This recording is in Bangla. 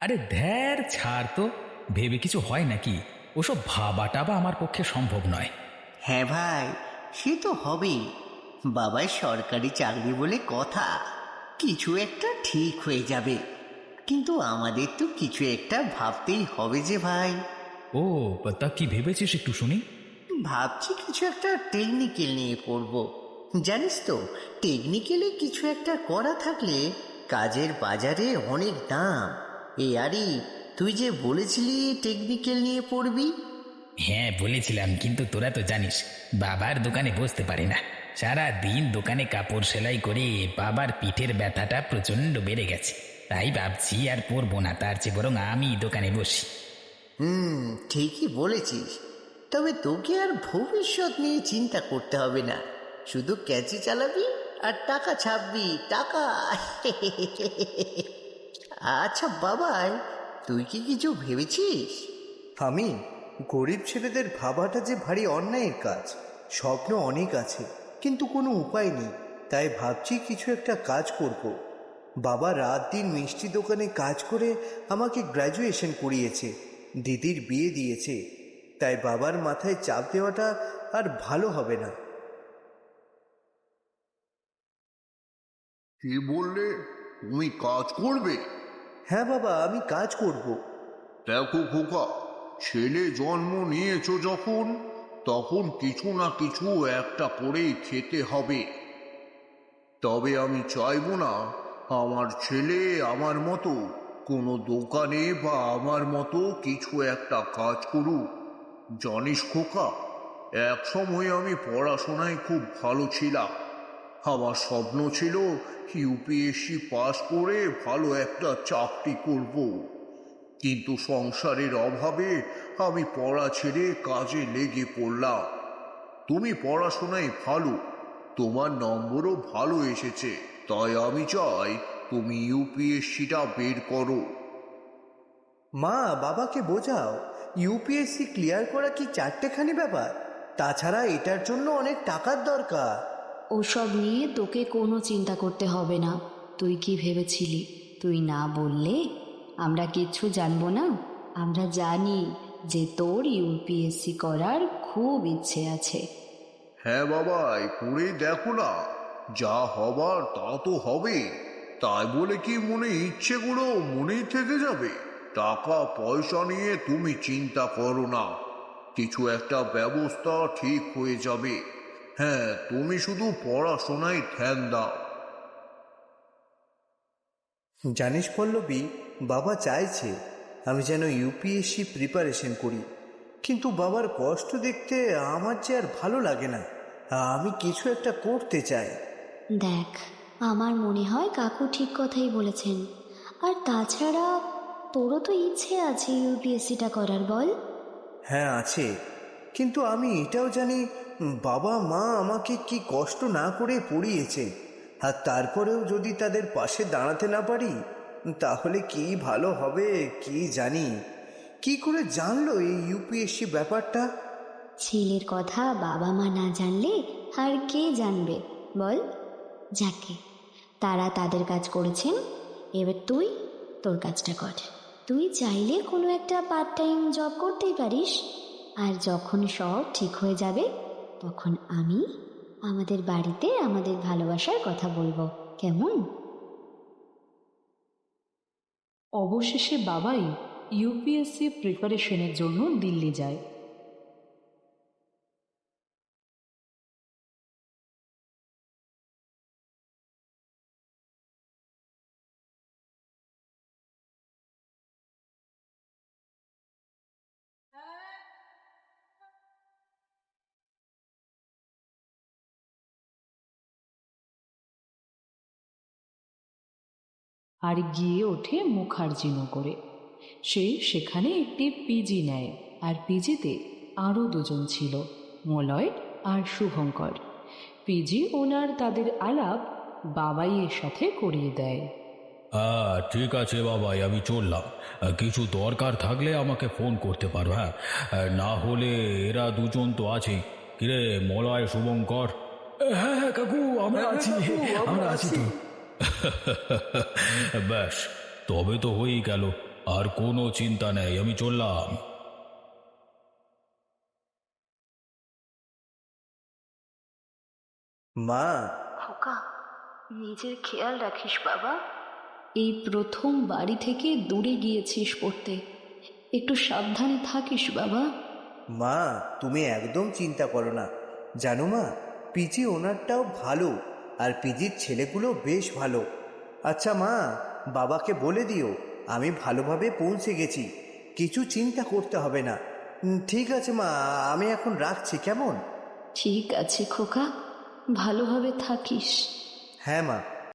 আরে ধ্যার ছাড় তো, ভেবে কিছু হয় নাকি? ওসব ভাবাটা বা আমার পক্ষে সম্ভব নয়। হ্যাঁ ভাই, সে তো হবেই। বাবার সরকারি চাকরি বলে কথা, কিছু একটা ঠিক হয়ে যাবে। কিন্তু আমাদের তো কিছু একটা ভাবতেই হবে যে ভাই। ও, তা কি ভেবেছিস একটু শুনি। ভাবছি কিছু একটা টেকনিক্যাল নিয়ে পড়ব। জানিস তো, টেকনিক্যালে কিছু একটা করা থাকলে কাজের বাজারে অনেক দাম। এই আরে, তুই যে বলেছিলি টেকনিক্যাল নিয়ে পড়বি। হ্যাঁ বলেছিলাম, কিন্তু তোরা তো জানিস বাবার দোকানে বসতে পারি না। সারা দিন দোকানে কাপড় সেলাই করে বাবার পিঠের ব্যথাটা প্রচন্ড বেড়ে গেছে। তাই ভাবছি আর পরবো না, তার চেয়ে বরং আমি দোকানে বসি। ঠিকই বলেছিস। তবে তোকে আর ভবিষ্যৎ নিয়ে চিন্তা করতে হবে না, শুধু ক্যাচি চালাবি আর টাকা ছাপবি, টাকা। আচ্ছা বাবাই, তুই কি কিছু ভেবেছিস? আমি গরিব ছেলেদের ভাবাটা যে ভারী অন্যায়ের কাজ। স্বপ্ন অনেক আছে, কিন্তু কোনো উপায় নেই। তাই ভাবছি কিছু একটা কাজ করব। বাবা রাত দিন মিষ্টি দোকানে কাজ করে আমাকে গ্র্যাজুয়েশন করিয়েছে, দিদির বিয়ে দিয়েছে। তাই বাবার মাথায় চাপ দেওয়াটা আর ভালো হবে না। কি বললে? তুমি কাজ করবে? হ্যাঁ বাবা, আমি কাজ করব। দেখো খোকা, ছেলে জন্ম নিয়েছো যখন, তখন কিছু না কিছু একটা করেই খেতে হবে। তবে আমি চাইবো না আমার ছেলে আমার মতো কোনো দোকানে বা আমার মতো কিছু একটা কাজ করুক। জানিস খোকা, এক সময় আমি পড়াশোনায় খুব ভালো ছিলাম। আমার স্বপ্ন ছিল ইউপিএসসি পাস করে ভালো একটা চাকরি করব। কিন্তু সংসারের অভাবে আমি পড়া ছেড়ে কাজে লেগে পড়লাম। তুমি পড়াশোনায় ভালো, তোমার নম্বরও ভালো এসেছে, তাই আমি চাই তুমি ইউপিএসসিটা বের করো। মা, বাবাকে বোঝাও, ইউপিএসসি ক্লিয়ার করা কি চারটেখানি ব্যাপার? তাছাড়া এটার জন্য অনেক টাকার দরকার। ওসব নিয়ে তোকে কোনো চিন্তা করতে হবে না। তুই কি ভেবেছিলি তুই না বললে আমরা কিচ্ছু জানবো না? আমরা জানি যে তোর ইউপিএসসি করার খুব ইচ্ছে আছে। হ্যাঁ বাবাই, করে দেখো না, যা হবার তা তো হবে। তাই বলে কি মনে ইচ্ছেগুলো মনেই থেকে যাবে? টাকা পয়সা নিয়ে তুমি চিন্তা করো না, কিছু একটা ব্যবস্থা ঠিক হয়ে যাবে। হ্যাঁ, তুমি শুধু পড়াশোনায় ধ্যান দাও। জানিস পল্লবী, বাবা চাইছে আমি যেন ইউপিএসসি প্রিপারেশন করি, কিন্তু বাবার কষ্ট দেখতে আমার যে আর ভালো লাগে না। আমি কিছু একটা করতে চাই। দেখ, আমার মনে হয় কাকু ঠিক কথাই বলেছেন। আর তাছাড়া তোরও তো ইচ্ছে আছে ইউপিএসসিটা করার, বল? হ্যাঁ আছে, কিন্তু আমি এটাও জানি বাবা মা আমাকে কি কষ্ট না করে পড়িয়েছে। আর তারপরেও যদি তাদের পাশে দাঁড়াতে না পারি, তাহলে কি ভালো হবে কি জানি। কি করে জানলো এই ইউপিএসসি ব্যাপারটা? ছেলের কথা বাবা মা না জানলে আর কে জানবে, বল? যাকে, তারা তাদের কাজ করেছেন, এবার তুই তোর কাজটা কর। তুই চাইলে কোনো একটা পার্ট টাইম জব করতেই পারিস। আর যখন সব ঠিক হয়ে যাবে, তখন আমি আমাদের বাড়িতে আমাদের ভালোবাসার কথা বলবো, কেমন? অবশেষে বাবাই ইউপিএসসি প্রিপারেশনের জন্য দিল্লি যায়। আর গিয়ে ওঠে মুখার্জিনগরে। সে সেখানে একটি পিজি নেয়, আর পিজিতে আরও দুজন ছিল, মলয় আর শুভঙ্কর। পিজি ওনার তাদের আলাপ বাবাইয়ের সাথে করিয়ে দেয়। হ্যাঁ ঠিক আছে বাবাই, আমি চললাম। কিছু দরকার থাকলে আমাকে ফোন করতে পারো। হ্যাঁ, না হলে এরা দুজন তো আছেই। কিরে মলয় শুভঙ্কর? হ্যাঁ হ্যাঁ কাকু, আমরা আছি, আমরা আছি তো। ব্যাস, তবে তো হয়েই গেল। আর কোনো চিন্তা নেই, আমি চললাম। মা, খোকা, নিজের খেয়াল রাখিস বাবা। এই প্রথম বাড়ি থেকে দূরে গিয়েছিস পড়তে, একটু সাবধানে থাকিস বাবা। মা তুমি একদম চিন্তা করো না। জানো মা, পিজি ওনারটাও ভালো, আর পিজির ছেলেগুলো বেশ ভালো। আচ্ছা মা, বাবাকে বলে দিও আমি ভালোভাবে পৌঁছে গেছি, কিছু চিন্তা করতে হবে না। ঠিক আছে মা, আমি এখন রাখছি, কেমন? ঠিক আছে খোকা, ভালোভাবে থাকিস। হ্যাঁ মা।